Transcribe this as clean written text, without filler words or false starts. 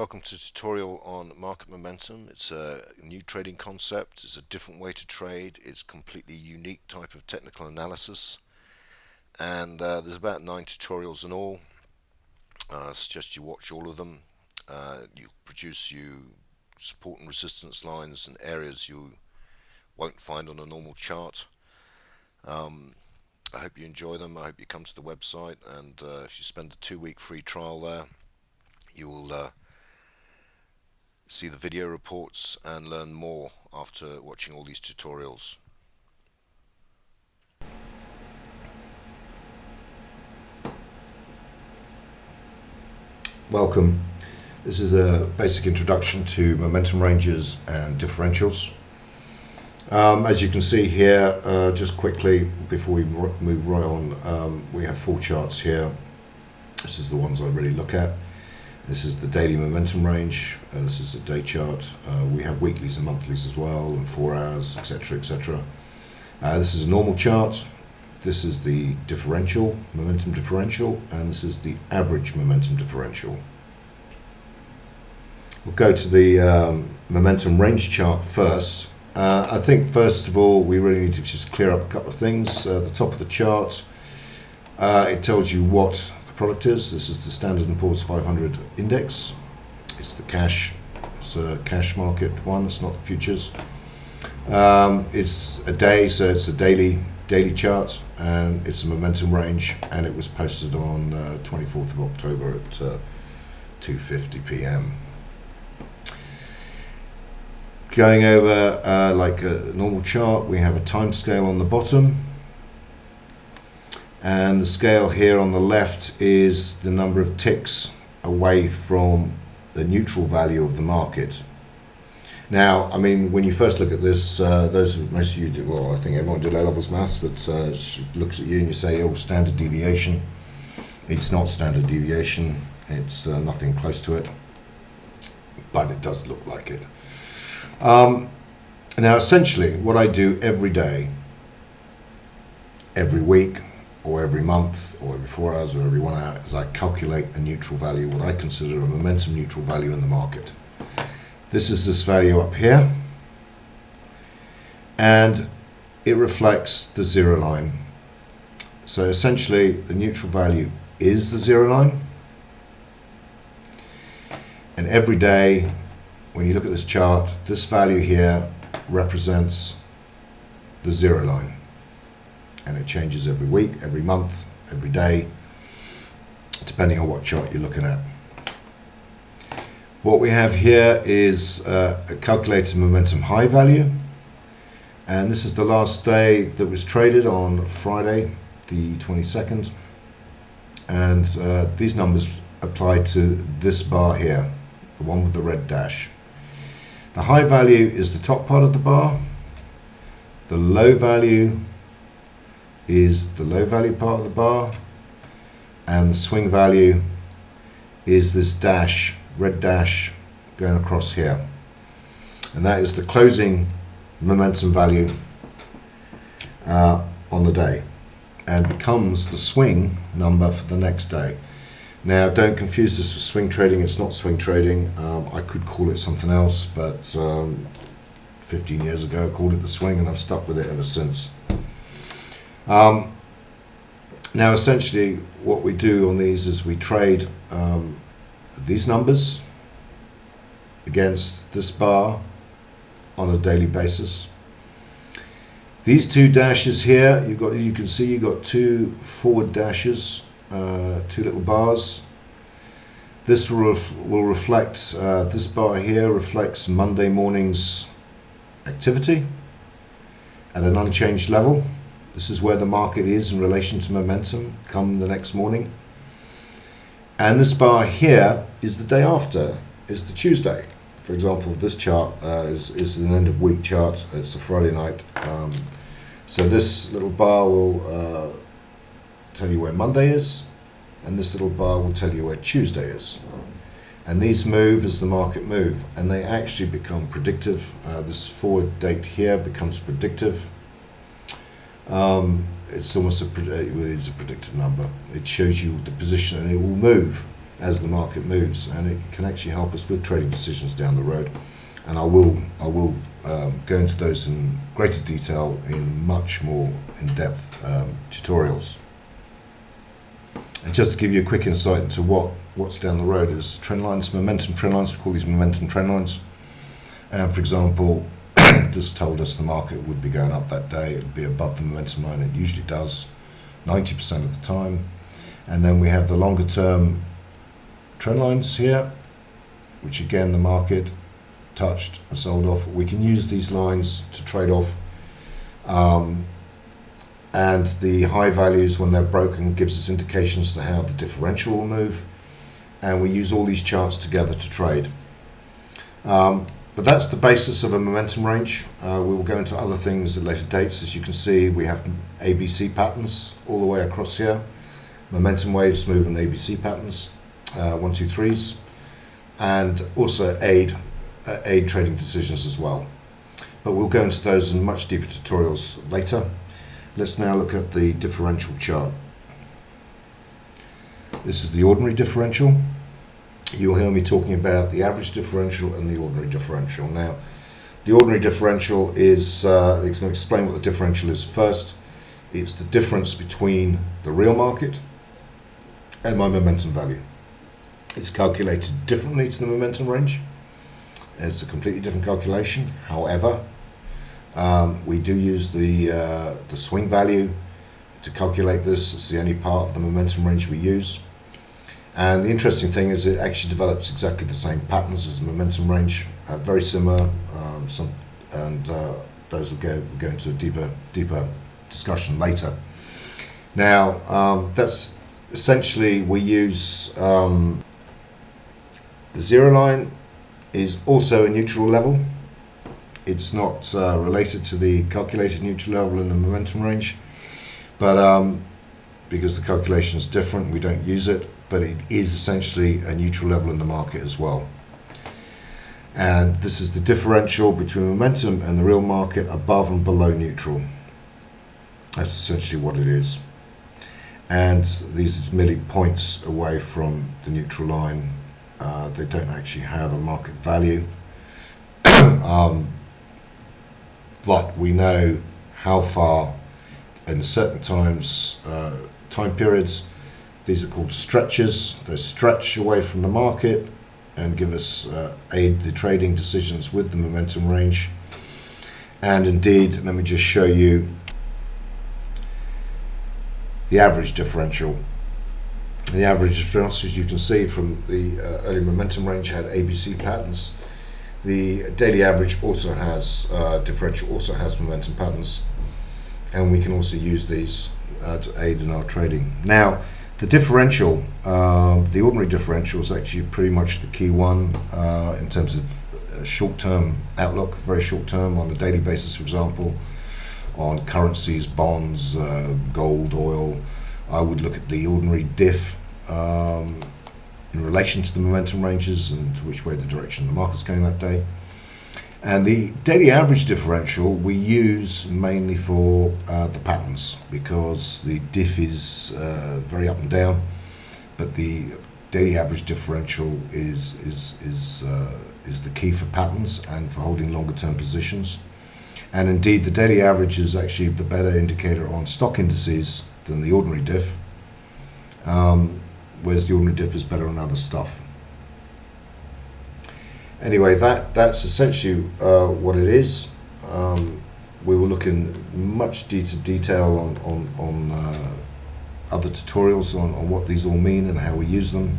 Welcome to a tutorial on market momentum. It's a new trading concept. It's a different way to trade. It's completely unique type of technical analysis, and there's about 9 tutorials in all. I suggest you watch all of them. You produce support and resistance lines and areas you won't find on a normal chart. I hope you enjoy them. I hope you come to the website, and if you spend a 2-week free trial there, you will see the video reports and learn more after watching all these tutorials. Welcome. This is a basic introduction to momentum ranges and differentials. As you can see here, just quickly before we move right on, we have 4 charts here. This is the ones I really look at. This is the daily momentum range. This is a day chart. We have weeklies and monthlies as well, and 4 hours, etc., etc. This is a normal chart. This is the differential, momentum differential, and this is the average momentum differential. We'll go to the momentum range chart first. I think first of all we really need to just clear up a couple of things. The top of the chart, it tells you what the product is. This is the Standard & Poor's 500 index. It's the cash. It's a cash market one. It's not the futures. It's a day, so it's a daily chart, and it's a momentum range, and it was posted on 24th of October at 2:50 p.m. Going over like a normal chart, we have a time scale on the bottom, and the scale here on the left is the number of ticks away from the neutral value of the market. Now, I mean, when you first look at this, most of you do, well, I think everyone did A-levels maths, but looks at you and you say, oh, standard deviation. It's not standard deviation. It's nothing close to it, but it does look like it. Now, essentially, what I do every day, every week, or every month, or every 4 hours, or every 1 hour, is I calculate a neutral value, what I consider a momentum neutral value in the market. This is this value up here, and it reflects the 0 line. So essentially, the neutral value is the 0 line, and every day, when you look at this chart, this value here represents the 0 line, and it changes every week, every month, every day, depending on what chart you're looking at. What we have here is a calculated momentum high value, and this is the last day that was traded on Friday the 22nd, and these numbers apply to this bar here, the one with the red dash. The high value is the top part of the bar, the low value is the low value part of the bar, and the swing value is this dash, red dash going across here, and that is the closing momentum value on the day, and becomes the swing number for the next day. Now, don't confuse this with swing trading. It's not swing trading. I could call it something else, but 15 years ago I called it the swing, and I've stuck with it ever since. Now, essentially what we do on these is we trade these numbers against this bar on a daily basis. These 2 dashes here, you can see you've got 2 forward dashes, 2 little bars. This will reflect, this bar here reflects Monday morning's activity at an unchanged level. This is where the market is in relation to momentum come the next morning. And this bar here is the day after, is the Tuesday. For example, this chart is an end of week chart. It's a Friday night. So this little bar will tell you where Monday is, and this little bar will tell you where Tuesday is. And these move as the market move, and they actually become predictive. This forward date here becomes predictive. It's almost it is a predictive number. It shows you the position, and it will move as the market moves, and it can actually help us with trading decisions down the road. And I will go into those in greater detail in much more in-depth tutorials. And just to give you a quick insight into what's down the road is trend lines, momentum trend lines. We call these momentum trend lines. And for example, this told us the market would be going up that day. It would be above the momentum line. It usually does 90% of the time. And then we have the longer term trend lines here, which again the market touched and sold off. We can use these lines to trade off, and the high values when they're broken gives us indications to how the differential will move, and we use all these charts together to trade. But that's the basis of a momentum range. We will go into other things at later dates. As you can see, we have ABC patterns all the way across here. Momentum waves move in ABC patterns, 1, 2, 3s, and also aid trading decisions as well. But we'll go into those in much deeper tutorials later. Let's now look at the differential chart. This is the ordinary differential. You'll hear me talking about the average differential and the ordinary differential. Now, the ordinary differential is, it's going to explain what the differential is first. It's the difference between the real market and my momentum value. It's calculated differently to the momentum range. It's a completely different calculation. However, we do use the swing value to calculate this. It's the only part of the momentum range we use. And the interesting thing is it actually develops exactly the same patterns as the momentum range, very similar. Those will go into a deeper discussion later. Now, that's essentially we use the zero line is also a neutral level. It's not related to the calculated neutral level in the momentum range, but because the calculation is different, we don't use it, but it is essentially a neutral level in the market as well. And this is the differential between momentum and the real market above and below neutral. That's essentially what it is. And these are merely points away from the neutral line. They don't actually have a market value. But we know how far in certain time periods. These are called stretches. They stretch away from the market and give us aid the trading decisions with the momentum range. And indeed, let me just show you the average differential. The average differential, as you can see from the early momentum range, had ABC patterns. The daily average also has differential, also has momentum patterns, and we can also use these to aid in our trading. Now, the differential, the ordinary differential, is actually pretty much the key one in terms of short-term outlook, very short-term on a daily basis, for example, on currencies, bonds, gold, oil. I would look at the ordinary diff in relation to the momentum ranges and to which way the direction of the market's going that day. And the daily average differential we use mainly for the patterns, because the diff is very up and down, but the daily average differential is the key for patterns and for holding longer term positions. And indeed, the daily average is actually the better indicator on stock indices than the ordinary diff, whereas the ordinary diff is better on other stuff. Anyway, that's essentially what it is. We will look in much detail on other tutorials on what these all mean and how we use them.